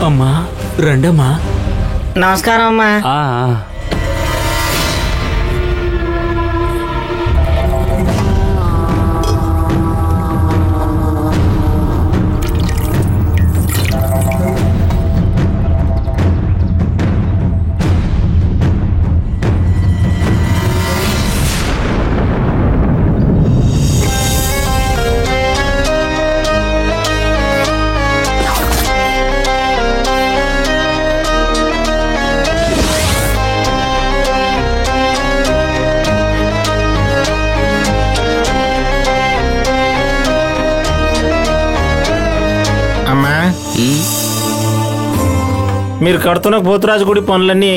అమ్మా రండమ్మా. నమస్కారం అమ్మా. మీరు కడుతున్న పోతురాజు గుడి పనులన్నీ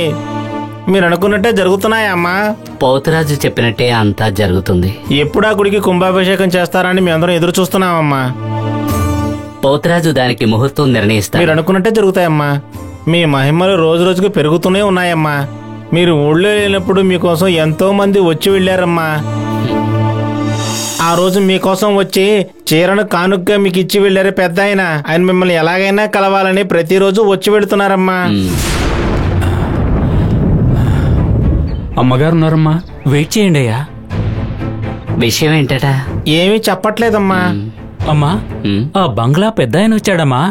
మీరు అనుకున్నట్టే జరుగుతున్నాయా అమ్మా? పోతురాజు చెప్పినట్టే అంతా జరుగుతుంది. ఎప్పుడు ఆ గుడికి కుంభాభిషేకం చేస్తారని మేమందరం ఎదురు చూస్తున్నామమ్మా. పోతురాజు దానికి ముహూర్తం నిర్ణయిస్తారు. మీరు అనుకున్నట్టే జరుగుతాయమ్మా. మీ మహిమలు రోజు రోజుకు పెరుగుతూనే ఉన్నాయమ్మా. మీరు ఊళ్ళో లేనప్పుడు మీకోసం ఎంతో మంది వచ్చి వెళ్ళారమ్మా. ఆ రోజు మీకోసం వచ్చి చీరను కానుకగా మీకు ఇచ్చి వెళ్ళారు పెద్ద ఆయన మిమ్మల్ని ఎలాగైనా కలవాలని ప్రతిరోజు వచ్చి వెళుతున్నారమ్మా. అమ్మగారు ఉన్నారమ్మా, వెయిట్ చేయండి అయ్యా. విషయం ఏంటట? ఏమీ చెప్పట్లేదమ్మా. అమ్మా ఆ బంగ్లా పెద్ద ఆయన వచ్చాడమ్మా.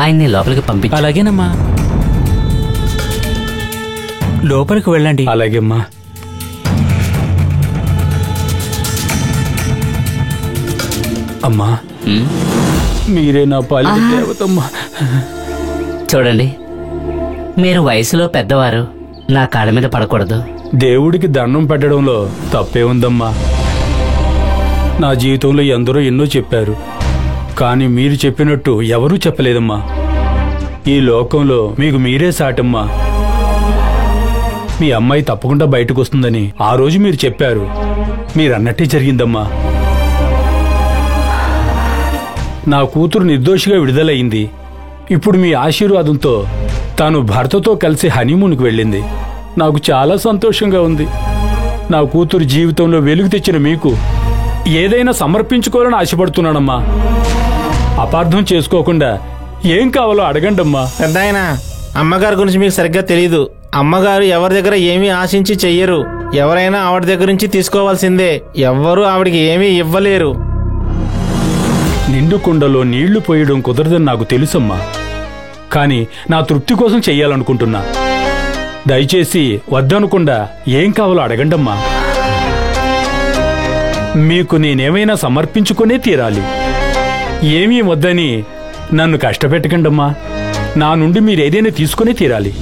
ఆయన్ని లోపలికి పంపించు. అలాగేనమ్మా, లోపలికి వెళ్ళండి. అలాగేమ్మా. అమ్మా మీరే నా పాలిట దేవతమ్మా. చూడండి, మీరు వయసులో పెద్దవారు, నా కాళ్ళ మీద పడకూడదు. దేవుడికి దండం పెట్టడంలో తప్పే ఉందమ్మా. నా జీవితంలో ఎందరో ఎన్నో చెప్పారు, కానీ మీరు చెప్పినట్టు ఎవరూ చెప్పలేదమ్మా. ఈ లోకంలో మీకు మీరే సాటమ్మా. మీ అమ్మాయి తప్పకుండా బయటకు వస్తుందని ఆ రోజు మీరు చెప్పారు. మీరన్నట్టే జరిగిందమ్మా. నా కూతురు నిర్దోషిగా విడుదలయ్యింది. ఇప్పుడు మీ ఆశీర్వాదంతో తాను భర్తతో కలిసి హనీమూన్కి వెళ్ళింది. నాకు చాలా సంతోషంగా ఉంది. నా కూతురు జీవితంలో వెలుగు తెచ్చిన మీకు ఏదైనా సమర్పించుకోవాలని ఆశపడుతున్నానమ్మా. అపార్థం చేసుకోకుండా ఏం కావాలో అడగండమ్మా. పెద్ద ఆయన, అమ్మగారి గురించి మీకు సరిగ్గా తెలీదు. అమ్మగారు ఎవరి దగ్గర ఏమీ ఆశించి చెయ్యరు. ఎవరైనా ఆవిడ దగ్గర నుంచి తీసుకోవాల్సిందే. ఎవ్వరూ ఆవిడికి ఏమీ ఇవ్వలేరు. నిండు కుండలో నీళ్లు పోయడం కుదరదని నాకు తెలుసమ్మా. కానీ నా తృప్తి కోసం చెయ్యాలనుకుంటున్నా. దయచేసి వద్దనుకుండా ఏం కావాలో అడగండమ్మా. మీకు నేనేమైనా సమర్పించుకునే తీరాలి. ఏమీ వద్దని నన్ను కష్టపెట్టకండమ్మా. నా నుండి మీరేదైనా తీసుకునే తీరాలి.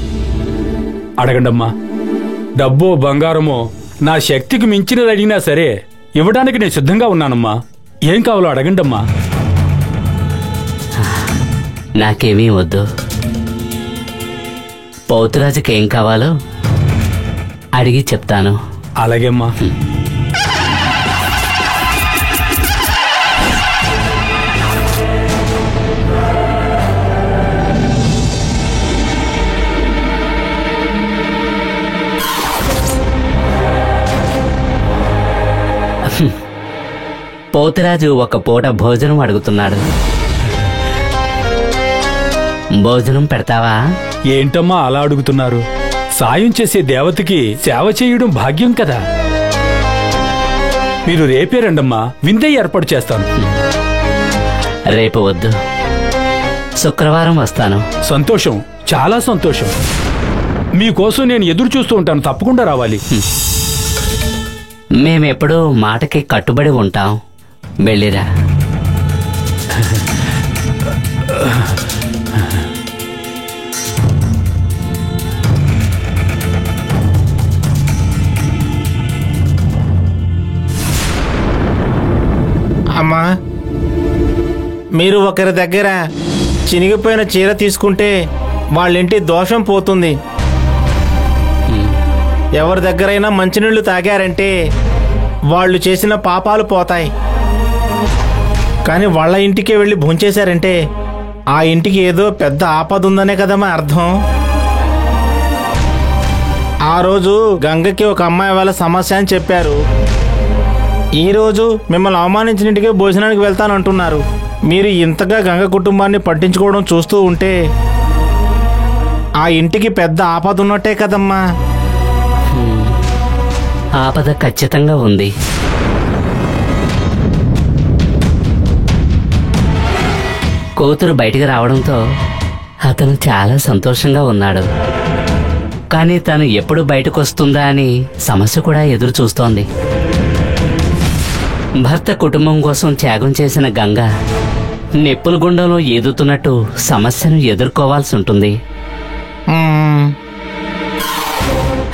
అడగండమ్మా. డబ్బో బంగారమో నా శక్తికి మించినది అడిగినా సరే ఇవ్వడానికి నేను సిద్ధంగా ఉన్నానమ్మా. ఏం కావాలో అడగండమ్మా. నాకేమీ వద్దు. పోతురాజుకి ఏం కావాలో అడిగి చెప్తాను. అలాగేమ్మా. పోతురాజు ఒక పూట భోజనం అడుగుతున్నాడు. భోజనం పెడతావా? ఏంటమ్మా అలా అడుగుతున్నారు? సాయం చేసే దేవతకి సేవ చేయడం భాగ్యం కదా. మీరు రేపే రండమ్మా, విందే ఏర్పాటు చేస్తాను. రేపు వద్దు, శుక్రవారం వస్తాను. సంతోషం, చాలా సంతోషం. మీకోసం నేను ఎదురు చూస్తూ ఉంటాను. తప్పకుండా రావాలి. మేమెప్పుడూ మాటకి కట్టుబడి ఉంటాం. వెళ్ళిరా. అమ్మా, మీరు ఒకరి దగ్గర చినిగిపోయిన చీర తీసుకుంటే వాళ్ళింటి దోషం పోతుంది. ఎవరి దగ్గరైనా మంచినీళ్లు తాగారంటే వాళ్ళు చేసిన పాపాలు పోతాయి. కానీ వాళ్ళ ఇంటికే వెళ్ళి భోంచేశారంటే ఆ ఇంటికి ఏదో పెద్ద ఆపద ఉందనే కదమ్మా అర్థం. ఆ రోజు గంగకి ఒక అమ్మాయి వాళ్ళ సమస్య అని చెప్పారు. ఈరోజు మిమ్మల్ని అవమానించిన ఇంటికే భోజనానికి వెళ్తానంటున్నారు. మీరు ఇంతగా గంగ కుటుంబాన్ని పట్టించుకోవడం చూస్తూ ఉంటే ఆ ఇంటికి పెద్ద ఆపద ఉన్నట్టే కదమ్మా. ఆపద ఖచ్చితంగా ఉంది. కూతురు బయటికి రావడంతో అతను చాలా సంతోషంగా ఉన్నాడు. కానీ తను ఎప్పుడు బయటకు వస్తుందా అని సమస్య కూడా ఎదురు చూస్తోంది. భర్త కుటుంబం కోసం త్యాగం చేసిన గంగ నిప్పుల గుండంలో ఈదుతున్నట్టు సమస్యను ఎదుర్కోవాల్సి ఉంటుంది.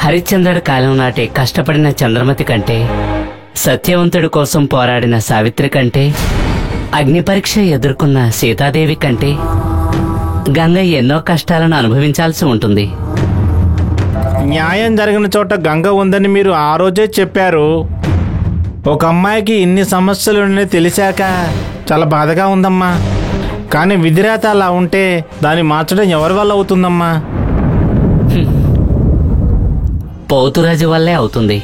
హరిశ్చంద్రుడి కాలం నాటి కష్టపడిన చంద్రమతి కంటే, సత్యవంతుడి కోసం పోరాడిన సావిత్రి కంటే, అగ్ని పరీక్ష ఎదుర్కొన్న సీతాదేవి కంటే గంగ ఎన్నో కష్టాలను అనుభవించాల్సి ఉంటుంది. న్యాయం జరిగిన చోట గంగ ఉందని మీరు ఆ రోజే చెప్పారు. ఒక అమ్మాయికి ఇన్ని సమస్యలు ఉన్నాయని తెలిసాక చాలా బాధగా ఉందమ్మా. కానీ విధిరాత అలా ఉంటే దాన్ని మార్చడం ఎవరి వల్ల అవుతుందమ్మా? పోతురాజు వల్లే అవుతుంది.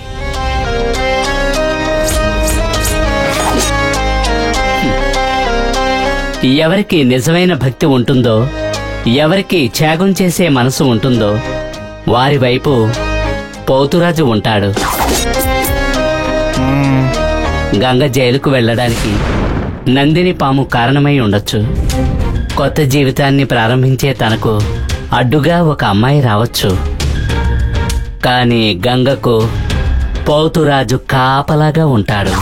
ఎవరికి నిజమైన భక్తి ఉంటుందో, ఎవరికి త్యాగం చేసే మనసు ఉంటుందో వారి వైపు పోతురాజు ఉంటాడు. గంగ జైలుకు వెళ్ళడానికి నందిని పాము కారణమై ఉండొచ్చు. కొత్త జీవితాన్ని ప్రారంభించే తనకు అడ్డుగా ఒక అమ్మాయి రావచ్చు. కానీ గంగకు పోతురాజు కాపలాగా ఉంటాడు.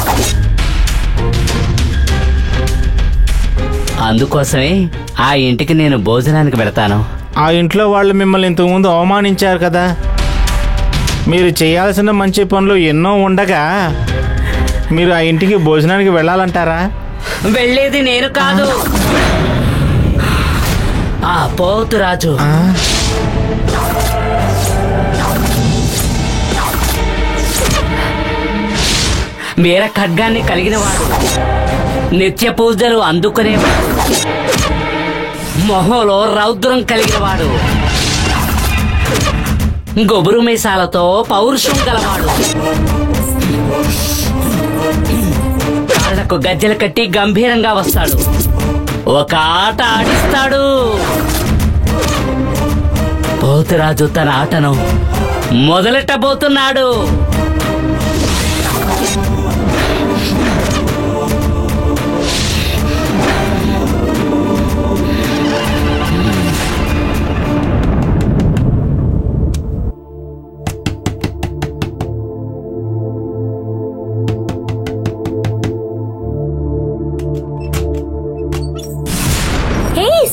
అందుకోసమే ఆ ఇంటికి నేను భోజనానికి వెళతాను. ఆ ఇంట్లో వాళ్ళు మిమ్మల్ని ఇంతకుముందు అవమానించారు కదా. మీరు చేయాల్సిన మంచి పనులు ఎన్నో ఉండగా మీరు ఆ ఇంటికి భోజనానికి వెళ్ళాలంటారా? వెళ్ళేది నేను కాదు, ఆ పోతురాజు. వీర ఖడ్గాన్ని కలిగినవాడు, నిత్య పూజలు అందుకునేవాడు, మొహంలో రౌద్రం కలిగినవాడు, గొబురు మీసాలతో పౌరుషం గలవాడు, కాళ్లకు గజ్జెలు కట్టి గంభీరంగా వస్తాడు, ఒక ఆట ఆడిస్తాడు. పోతురాజు తన ఆటను మొదలెట్టబోతున్నాడు.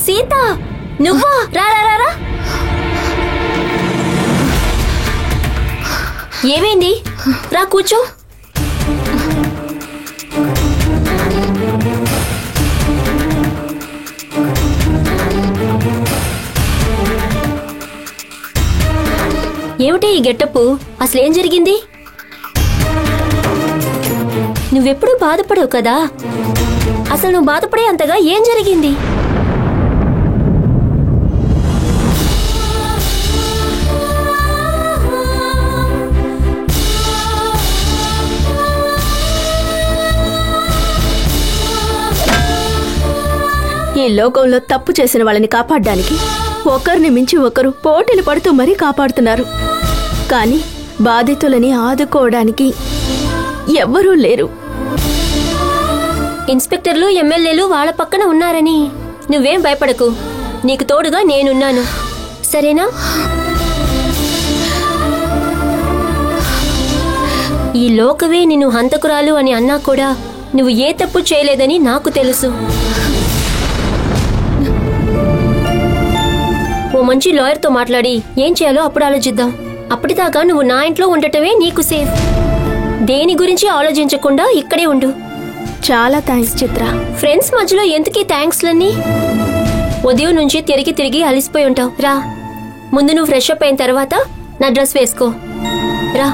సీత, నువ్వా? రా రా రా. ఏమైంది? రా కూర్చో. ఏమిటి ఈ గెటప్పు? అసలేం జరిగింది? నువ్వెప్పుడు బాధపడవు కదా. అసలు నువ్వు బాధపడే అంతగా ఏం జరిగింది? ఈ లోకంలో తప్పు చేసిన వాళ్ళని కాపాడడానికి ఒకరిని మించి ఒకరు పోటీలు పడుతూ మరీ కాపాడుతున్నారు. కానీ బాధితులని ఆదుకోవడానికి ఎవ్వరూ లేరు. ఇన్స్పెక్టర్లు, ఎమ్మెల్యేలు వాళ్ళ పక్కన ఉన్నారని నువ్వేం భయపడకు. నీకు తోడుగా నేనున్నాను, సరేనా? ఈ లోకవే నిన్ను హంతకురాలు అని అన్నా కూడా నువ్వు ఏ తప్పు చేయలేదని నాకు తెలుసు. ఓ మంచి లాయర్తో మాట్లాడి ఏం చేయాలో అప్పుడు ఆలోచిద్దాం. అప్పటిదాకా నువ్వు నా ఇంట్లో ఉండటమే నీకు సేఫ్. దేని గురించి ఆలోచించకుండా ఇక్కడే ఉండు. చాలా థ్యాంక్స్ చిత్ర. ఫ్రెండ్స్ మధ్యలో ఎందుకీ థ్యాంక్స్లన్నీ? ఉదయం నుంచి తిరిగి అలిసిపోయి ఉంటావు. రా, ముందు నువ్వు ఫ్రెష్ అప్ అయిన తర్వాత నా డ్రెస్ వేసుకో. రా.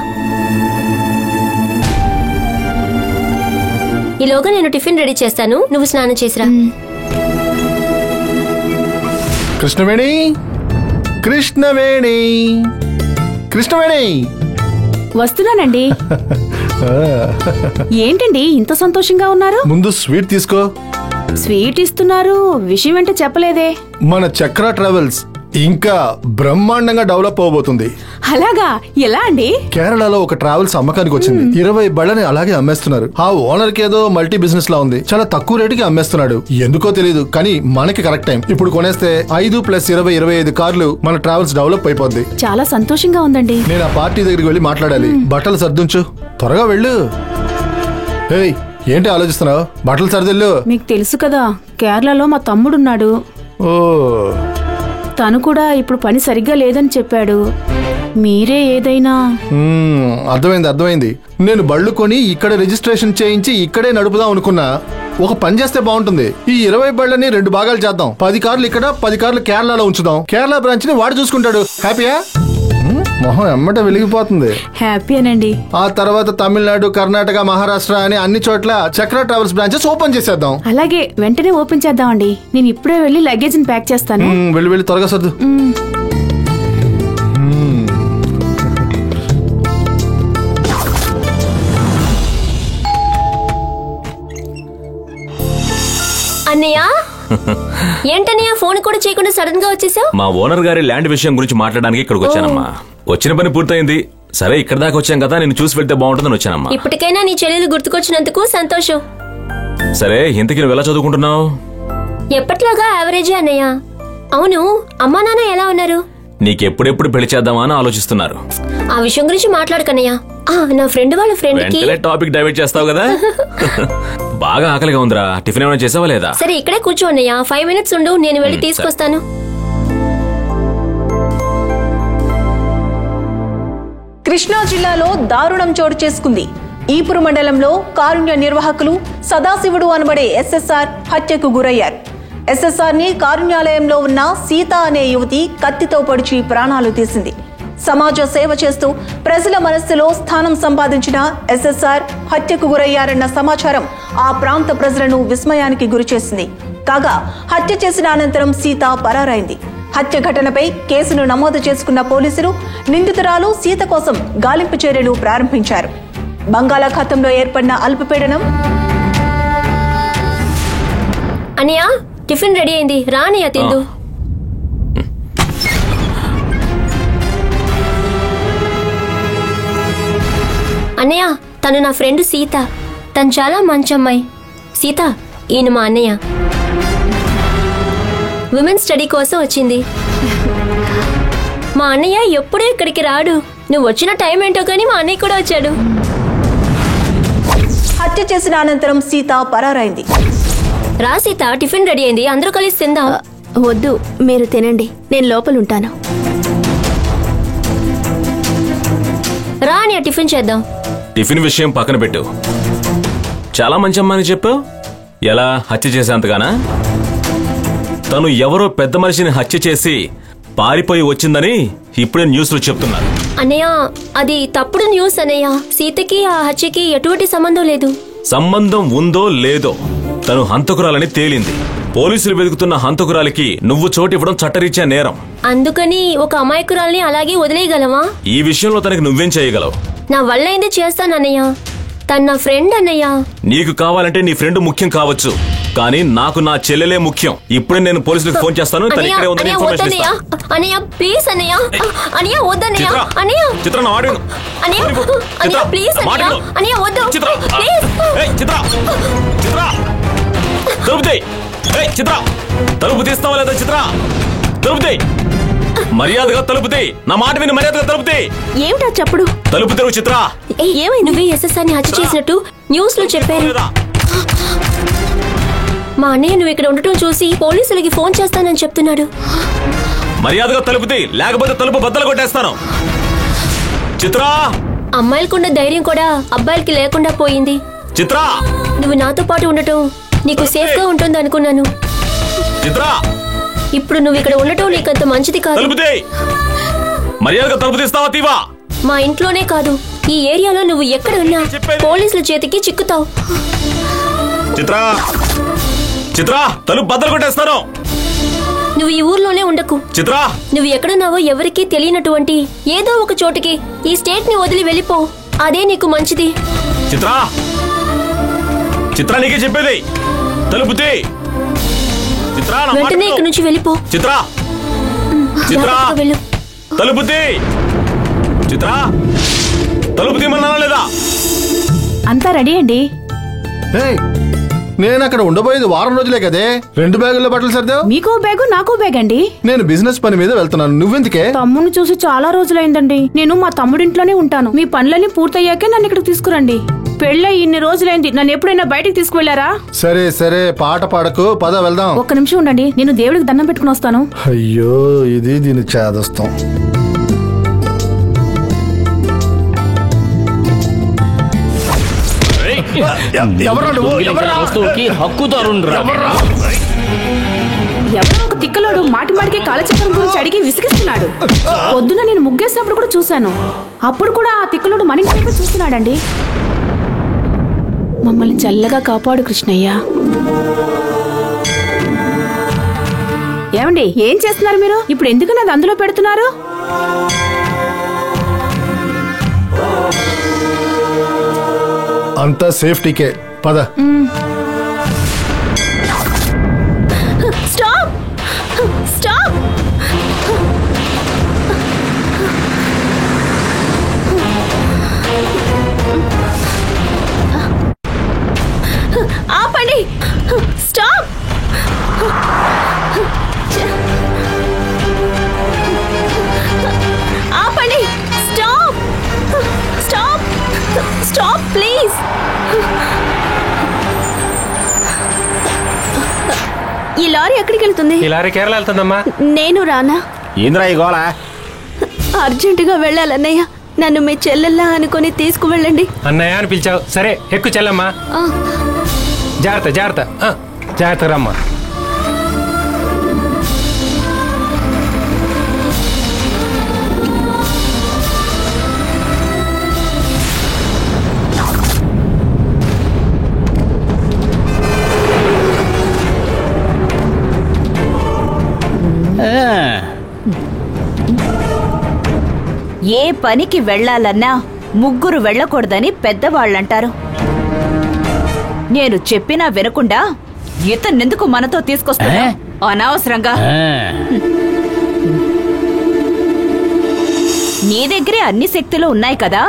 ఈలోగా నేను టిఫిన్ రెడీ చేస్తాను, నువ్వు స్నానం చేసిరా. కృష్ణవేణి, కృష్ణవేణి, కృష్ణవేణి. వస్తున్నానండి. ఏంటండి ఇంత సంతోషంగా ఉన్నారు? ముందు స్వీట్ తీసుకో. స్వీట్ ఇస్తున్నారు, విషయం ఏంటో చెప్పలేదే. మన చక్ర ట్రావెల్స్ ఇంకా బ్రహ్మాండంగా డెవలప్ అవబోతుంది. అలాగా? ఎలా అండి? కేరళలో ఒక ట్రావెల్స్ అమ్మకానికి వచ్చింది. 20 బళ్ళని అలాగే అమ్మేస్తున్నారు. ఆ ఓనర్ కి ఏదో మల్టీ బిజినెస్ లా ఉంది. చాలా తక్కువ రేటుకి అమ్మేస్తున్నాడు. ఎందుకో తెలియదు, కానీ మనకి కరెక్ట్ టైం. ఇప్పుడు కొనేస్తే 5 + 20 25 కార్లు మన ట్రావెల్స్ డెవలప్ అయిపోద్ది. చాలా సంతోషంగా ఉందండి. నేను ఆ పార్టీ దగ్గరికి వెళ్ళి మాట్లాడాలి. బట్టలు సర్దుంచు, త్వరగా వెళ్ళు. ఏయ్, ఏంటి ఆలోచిస్తున్నావు? బట్టలు సర్దిల్లు. మీకు తెలుసు కదా, కేరళలో మా తమ్ముడున్నాడు. ఓ, తను కూడా ఇప్పుడు పని సరిగ్గా లేదని చెప్పాడు. మీరే ఏదైనా. అర్థమైంది. నేను బళ్ళు కొని ఇక్కడ రిజిస్ట్రేషన్ చేయించి ఇక్కడే నడుపుదాం అనుకున్నా. ఒక పని చేస్తే బాగుంటుంది. ఈ 20 బళ్ళని 2 భాగాలు చేద్దాం. 10 కార్లు ఇక్కడ, 10 కార్లు కేరళలో ఉంచుదాం. కేరళ బ్రాంచ్ ని వాడు చూసుకుంటాడు. హ్యాపీయా? మొహం ఎమ్మట వెలిగిపోతుంది. హ్యాపీనండి. ఆ తర్వాత తమిళనాడు, కర్ణాటక, మహారాష్ట్ర అని అన్ని చోట్ల చక్ర ట్రావెల్స్ బ్రాంచెస్ ఓపెన్ చేసేద్దాం. అలాగే, వెంటనే ఓపెన్ చేద్దామండి. నేను ఇప్పుడే వెళ్ళి లగేజ్ ప్యాక్ చేస్తాను. వెళ్ళి త్వరగా సర్దు. అన్నయ్య, ఏంటన్నయ్య ఫోన్ కూడా చేయకుండా సడన్ గా వచ్చేసావు? మా ఓనర్ గారి ల్యాండ్ విషయం గురించి మాట్లాడడానికి ఇక్కడికి వచ్చానమ్మా. వచ్చిన పని పూర్తయింది. సరే, ఇక్కడ దాకా వచ్చాం కదా, నేను చూసి వెళ్తే బాగుంటుందని వచ్చానమ్మా. ఇప్పటికైనా నీ చెల్లెలు గుర్తుకొచ్చినందుకు సంతోషం. సరే, ఇంతకీ నువ్వు ఎలా చదువుకుంటున్నావు? ఎప్పట్లాగా యావరేజే అన్నయ్య. అవును, అమ్మా నాన్న ఎలా ఉన్నారు? నీకెప్పుడెప్పుడు పెళ్లి చేద్దామా అని ఆలోచిస్తున్నారు. ఆ విషయం గురించి మాట్లాడకన్నయ్య. నా ఫ్రెండ్ వాళ్ళ ఫ్రెండ్ కి టాపిక్ డైవర్ట్ చేస్తావు కదా. బాగా ఆకలిగా ఉందిరా, టిఫిన్ ఏమైనా చేసావా లేదా? సరే, ఇక్కడే కూర్చో అన్నయ్య. 5 minutes ఉండు, నేను వెళ్ళి తీసుకొస్తాను. కృష్ణా జిల్లాలో దారుణం చోటు చేసుకుంది. ఈపురు మండలంలో కారుణ్య నిర్వాహకులు సదాశివుడు అనబడే ఎస్ఎస్ఆర్ హత్యకు గురయ్యారు. ఎస్ఎస్ఆర్ ని కారుణ్యాలయంలో ఉన్న సీత అనే యువతి కత్తితో పొడిచి ప్రాణాలు తీసింది. సమాజ సేవ చేస్తూ ప్రజల మనస్సులో స్థానం సంపాదించిన ఎస్ఎస్ఆర్ హత్యకు గురయ్యారన్న సమాచారం ఆ ప్రాంత ప్రజలను విస్మయానికి గురిచేసింది. కాగా హత్య చేసిన అనంతరం సీత పరారైంది. హత్య ఘటనపై కేసును నమోదు చేసుకున్న పోలీసులు నిందితురాలు సీత కోసం గాలింపు చర్యలు ప్రారంభించారు. బంగాళాఖాతంలో ఏర్పడిన అల్పపీడనం. అన్నయ్య, టిఫిన్ రెడీ అయింది, రానియా తిందు. అన్నయ్య, తను నా ఫ్రెండ్ సీత. తను చాలా మంచి అమ్మాయి. సీత, ఈయన మా అన్నయ్య. విమెన్ స్టడీ కోసం వచ్చింది. మా అన్నయ్య ఎప్పుడూ ఇక్కడికి రాడు. నువ్వు వచ్చిన టైం ఏంటో కానీ మా అన్నయ్య కూడా వచ్చాడు. హత్య చేసిన అనంతరం సీత పరారైంది. రా సీత, టిఫిన్ రెడీ అయింది, అందరూ కలిసి తిందాం. వద్దు, మీరు తినండి, నేను లోపలుంటాను. రా అన్నయ్య, టిఫిన్ చేద్దాం. టిఫిన్ విషయం పక్కన పెట్టు. చాలా మంచి అమ్మాని చెప్పావు. ఎలా హత్య చేసేంతగానా? తను ఎవరో పెద్ద మనిషిని హత్య చేసి పారిపోయి వచ్చిందని ఇప్పుడే న్యూస్ లో చెప్తున్నారు. అన్నయ్య, అది తప్పుడు న్యూస్ అన్నయ్య. సీతకి ఆ హత్యకి ఎటువంటి సంబంధం లేదు. సంబంధం ఉందో లేదో తను హంతకురాలని తేలింది. పోలీసులు వెతుకుతున్న హంతకురాలికి నువ్వు చోటివ్వడం చట్టరీత్యా నేరం. అందుకని ఒక అమాయకురాల్ని అలాగే వదిలేయగలవా? ఈ విషయంలో తనకి నువ్వేం చేయగలవు? నా వల్ల ఏంది చేస్తానన్నయ్య. తన నా ఫ్రెండ్ అన్నయ్య. నీకు కావాలంటే నీ ఫ్రెండ్ ముఖ్యం కావచ్చు, కానీ నాకు నా చెల్లెలే ముఖ్యం. ఇప్పుడే నేను పోలీసులకు ఫోన్ చేస్తాను. తన ఇక్కడే ఉందని ఇన్ఫర్మేషన్ ఇస్తాను. అన్నయ్య ప్లీజ్ అన్నయ్య. అన్నయ్య వద్దన్నయ్య. అన్నయ్య చిత్ర నా మాట విను. అన్నయ్య అన్నయ్య ప్లీజ్ అన్నయ్య. అన్నయ్య వద్దు ప్లీజ్. చిత్ర చిత్ర తలుపు తీయ్. చిత్ర తలుపు తీస్తావా లేదా? చిత్ర తలుపు తీయ్. మర్యాదగా తలుపు తీయ్. నా మాట విని మర్యాదగా తలుపు తీయ్. ఏమిటా చెప్పుడు? తలుపు తెరువు చిత్ర. ఏమైంది? నువ్వే ఎస్ఎస్ఆర్ ని హత్య చేసినట్టు న్యూస్ లో చెప్పారు. మా అన్నయ్య నువ్వు ఇక్కడ ఉండటం చూసి పోలీసులకి ఫోన్ చేస్తానని చెప్తున్నాడు. మర్యాదగా తలుపు తీయ్, లేకపోతే తలుపు బద్దలు కొట్టేస్తాను. చిత్ర. అమ్మాయిలకున్న ధైర్యం కూడా అబ్బాయిలకి లేకుండా పోయింది. చిత్ర, నువ్వు నాతో పాటు ఉండటం నీకు సేఫ్ గా ఉంటుంది అనుకున్నాను. చిత్ర, ఇప్పుడు నువ్వు ఇక్కడ ఉండటం నీకంత మంచిది కాదు. తలుపు తీయ్. మర్యాదగా తలుపు తీస్తావా తీవా? మా ఇంట్లోనే కాదు, ఈ ఏరియాలో నువ్వు ఎక్కడ ఉన్నా పోలీసుల చేతికి చిక్కుతావు. చిత్ర చిత్ర తలుపు బద్దలు కొట్టేస్తాను. నువ్వు ఈ ఊర్లోనే ఉండకు. చిత్ర, నువ్వు ఎక్కడున్నావో ఎవరికీ తెలియనటువంటి ఏదో ఒక చోటికి ఈ స్టేట్ ని వదిలి వెళ్ళిపో. అదే నీకు మంచిది. చిత్ర చిత్ర నీకే చెప్పేది. తలుపు తీ. చిత్రా, నా మాట వెంటనే విను. ఇక్కడి నుంచి వెళ్ళిపో. చిత్రా, చిత్రా, జాగ్రత్తగా వెళ్ళు. తలుపు తీ. చిత్రా, తలుపు తీయమన్నానా లేదా? అంతా రెడీ అండి. ఏయ్, నేను అక్కడ ఉండబోయేది వారం రోజులే కదే. 2 బ్యాగుల్లో బట్టలు సర్దావు. మీకో బ్యాగు నాకో బ్యాగ్ అండి. నేను బిజినెస్ పని మీద వెళ్తున్నాను. నువ్వెందుకే? తమ్ముని చూసి చాలా రోజులైందండి. నేను మా తమ్ముడింట్లోనే ఉంటాను. మీ పనులన్నీ పూర్తయ్యాకే నన్ను ఇక్కడికి తీసుకురండి. పెళ్ళై ఇన్ని రోజులైంది. నన్ను ఎప్పుడైనా బయటికి తీసుకువెళ్లారా? సరే సరే, పాట పాడకు, పద వెళ్దాం. ఒక్క నిమిషం ఉండండి, నేను దేవుడికి దండం పెట్టుకుని వస్తాను. అయ్యో, ఇది దీని చేదస్తాం. వస్తువుకి హక్కుదారుండ్రా. ఎవరో ఒక తిక్కలోడు మాటి మాటికి కాలచక్రం గురించి అడిగి విసిగిస్తున్నాడు. పొద్దున నేను ముగ్గేసినప్పుడు కూడా చూశాను. అప్పుడు కూడా ఆ తిక్కలోడు మన ఇంటి వైపు చూస్తున్నాడండి. మమ్మల్ని చల్లగా కాపాడు కృష్ణయ్య. ఏమండి, ఏం చేస్తున్నారు మీరు? ఇప్పుడు ఎందుకు నాది అందులో పెడుతున్నారు? అంతా సేఫ్టీకే, పద. Stop stop. ఆపండి. స్టాప్. ఆపండి. Stop stop stop please. ఈ లారీ ఎక్కడికి వెళ్తుంది? ఈ లారీ కేరళ వెళ్తుందమ్మా. నేను రానా? ఏంద్రా ఈ గోళ? అర్జెంటుగా వెళ్ళాలన్నయ్య. నన్ను మీ చెల్లెల్లా అనుకుని తీసుకువెళ్ళండి. అన్నయ్య అని పిలిచావు, సరే ఎక్కువ చెల్లమ్మా. జాగ్రత్త జాగ్రత్త, జాగ్రత్త రమ్మా. ఏ పనికి వెళ్లాలన్నా ముగ్గురు వెళ్ళకూడదని పెద్దవాళ్ళంటారు. నేను చెప్పినా వినకుండా ఇతన్నెందుకు మనతో తీసుకొస్తున్నా అనవసరంగా? నీ దగ్గరే అన్ని శక్తులు ఉన్నాయి కదా,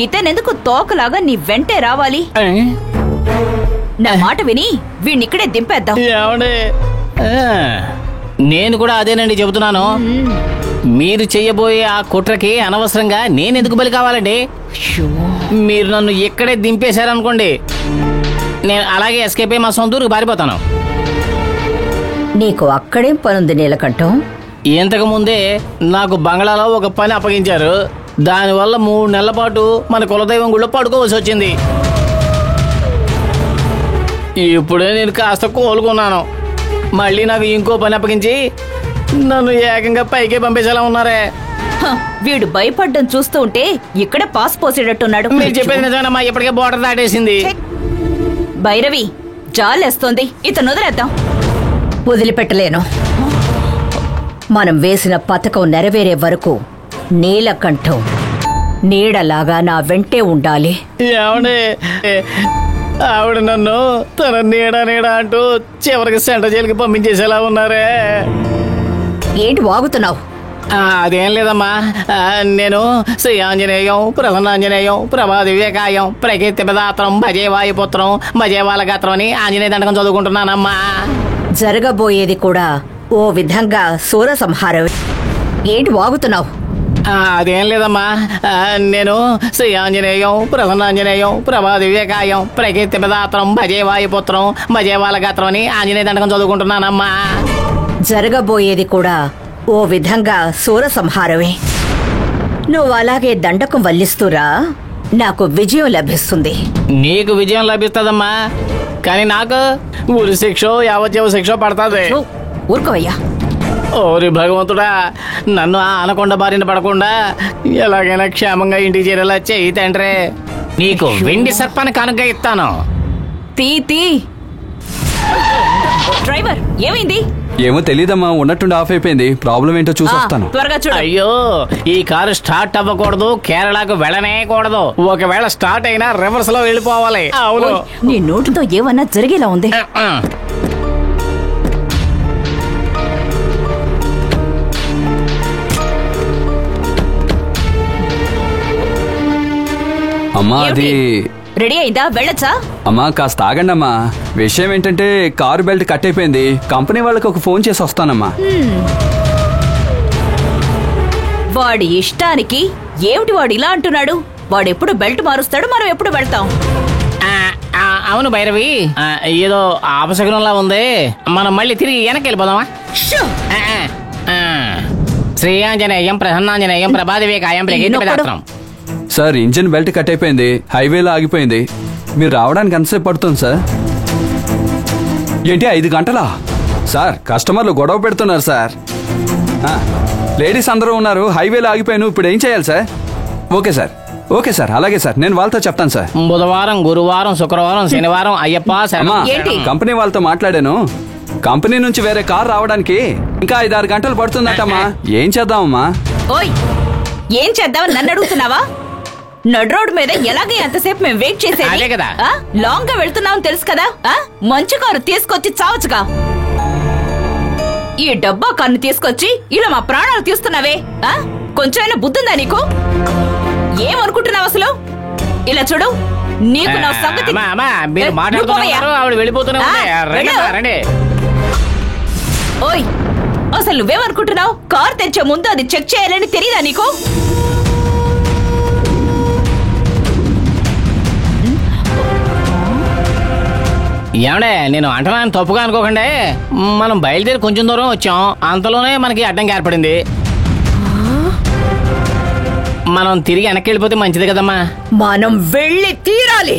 ఇతనెందుకు తోకలాగా నీ వెంటే రావాలి? నా మాట విని వీణ్ణిక్కడే దింపేద్దాం. నేను కూడా అదేనండి చెబుతున్నాను. మీరు చెయ్యబోయే ఆ కుట్రకి అనవసరంగా నేనెందుకు బలి కావాలండి? మీరు నన్ను ఇక్కడే దింపేశారనుకోండి, నేను అలాగే ఎస్కేప్ అయ్యి మా సొంత ఊరికి పారిపోతాను. నీకు అక్కడేం పనుంది నీలకంఠం? ఇంతకు ముందే నాకు బంగ్లాలో ఒక పని అప్పగించారు. దానివల్ల 3 నెలల పాటు మన కులదైవం గుళ్ళో పడుకోవలసి వచ్చింది. ఇప్పుడే నేను కాస్త కోలుకున్నాను. మళ్ళీ నాకు ఇంకో పని అప్పగించి నన్ను ఏకంగా పైకే పంపేసేలా ఉన్నారే. వీడు భయపడ్డం చూస్తూ ఉంటే ఇక్కడే పాస్ పోసేటట్టున్నాడు. మీరు చెప్పేది నిజమేనమ్మా, ఇప్పటికే బోర్డర్ దాటేసింది. భైరవి, జాలేస్తోంది. ఇతను వదిలేద్దాం. వదిలిపెట్టలేను. మనం వేసిన పథకం నెరవేరే వరకు నీలకంఠం నీడలాగా నా వెంటే ఉండాలి. ఏమండి, ఆవిడ నన్ను తన నీడ నీడ అంటూ చివరికి సెంటర్ జైలుకి పంపించేసేలా ఉన్నారే. ఏంటి వాగుతున్నావు? అదేం లేదమ్మా, నేను శ్రీ ఆంజనేయం, ప్రసన్నాంజనేయం, ప్రభాదివ్యకాయం, ప్రకీర్తి పదాత్రం, భజే వాయుపుత్రం, భజే వాళ్ళగాత్రం అని ఆంజనేయ దండకం చదువుకుంటున్నానమ్మా. జరగబోయేది కూడా ఓ విధంగా సూర సంహారమే. ఏంటి వాగుతున్నావు? అదేం లేదమ్మా, నేను శ్రీ ఆంజనేయం, ప్రసన్నాంజనేయం, ప్రభాదివ్యకాయం, ప్రకీర్తి పదాత్రం, భజే వాయుపుత్రం, భజే వాళ్ళగాత్రం అని ఆంజనేయ దండకం చదువుకుంటున్నానమ్మా. జరగబోయేది కూడా ఓ విధంగా సూర సంహారమే. నువ్వు అలాగే దండకం వల్లిస్తూరా, నాకు విజయం లభిస్తుంది. నీకు విజయం లభిస్తుందమ్మా, కానీ నాకు ఊరి శిక్ష యావజ్జీవ శిక్ష పడుతుంది. ఊరుకోవయ్యా. ఓరి భగవంతుడా, నన్ను ఆ అనకొండ బారిన పడకుండా ఎలాగైనా క్షేమంగా ఇంటికి చేరేలా చెయ్యి తండ్రి. నీకు వెండి సర్పాన్ని కనుక ఇస్తాను. తీ తీ. డ్రైవర్ ఏమైంది? ఏమో తెలీదమ్మా, ఉన్నట్టుండి ఆఫ్ అయిపోయింది. ప్రాబ్లం ఏంటో చూసి వస్తాను. త్వరగా చూడు. అయ్యో, ఈ కారు స్టార్ట్ అవ్వకూడదు, కేరళకు వెళ్ళనే కూడదు. ఒకవేళ స్టార్ట్ అయినా రివర్స్ లో వెళ్ళిపోవాలి. అవును. నీ నోటితో ఏమన్నా జరిగేలా ఉంది. అమ్మా అది రెడీ అయిందా? వెళ్ళొచ్చా? అమ్మా కాస్త ఆగండి అమ్మా. విషయం ఏంటంటే కారు బెల్ట్ కట్ అయిపోయింది. కంపెనీ వాళ్ళకి ఒక ఫోన్ చేసి వస్తానమ్మా. వాడి ఇష్టానికి ఏమిటి వాడు ఇలా అంటున్నాడు? వాడెప్పుడు బెల్ట్ మారుస్తాడు, మనం ఎప్పుడు వెళ్తాం? అవును భైరవి, ఏదో అపశకునంలా ఉంది. మనం మళ్ళీ తిరిగి వెనక్కి వెళ్ళిపోదామా? శ్రీయాంజనేయం ప్రసన్నాంజనేయం ప్రభాదివేకాయం ప్రగీతం. సార్ ఇంజిన్ బెల్ట్ కట్ అయిపోయింది, హైవేలో ఆగిపోయింది. మీరు రావడానికి ఎంతసేపు పడుతుంది సార్? ఏంటి 5 గంటలా? సార్ కస్టమర్లు గొడవ పెడుతున్నారు సార్. లేడీస్ అందరూ ఉన్నారు, హైవేలో ఆగిపోయాను. ఇప్పుడు ఏం చేయాలి sir? Okay sir, okay sir, అలాగే సార్, నేను వాళ్ళతో చెప్తాను సార్. బుధవారం, గురువారం, శుక్రవారం, శనివారం అయ్యప్ప కంపెనీ వాళ్ళతో మాట్లాడాను. కంపెనీ నుంచి వేరే కార్ రావడానికి ఇంకా 5-6 గంటలు పడుతుందటమ్మా. ఏం చేద్దామమ్మా? ఓయ్, ఏం చేద్దామని నన్ను అడుగుతున్నావా? నడ్ రోడ్ మీద ఎలాగే అంతసేపు మేము వెయిట్ చేసేది కదా. లాంగ్ గా వెళ్తున్నాం తెలుసు కదా. మంచి కారు తీసుకొచ్చి చావచ్చుగా. ఈ డబ్బా కారుని తీసుకొచ్చి ఇలా మా ప్రాణాలు తీస్తున్నావే. కొంచెమైనా బుద్ధుందా నీకు? ఏమనుకుంటున్నావు అసలు? ఇలా చూడు, నీకు నా సంగతి. ఓయ్, అసలు నువ్వేమనుకుంటున్నావు? కారు తెచ్చే ముందు అది చెక్ చేయాలని తెలియదా నీకు? ఏమండే, నేను అంటున్నాను తప్పుగా అనుకోకండి. మనం బయలుదేరి కొంచెం దూరం వచ్చాం, అంతలోనే మనకి అడ్డంకి ఏర్పడింది. మనం తిరిగి వెనక్కి వెళ్ళిపోతే మంచిది కదమ్మా. మనం వెళ్ళి తీరాలి.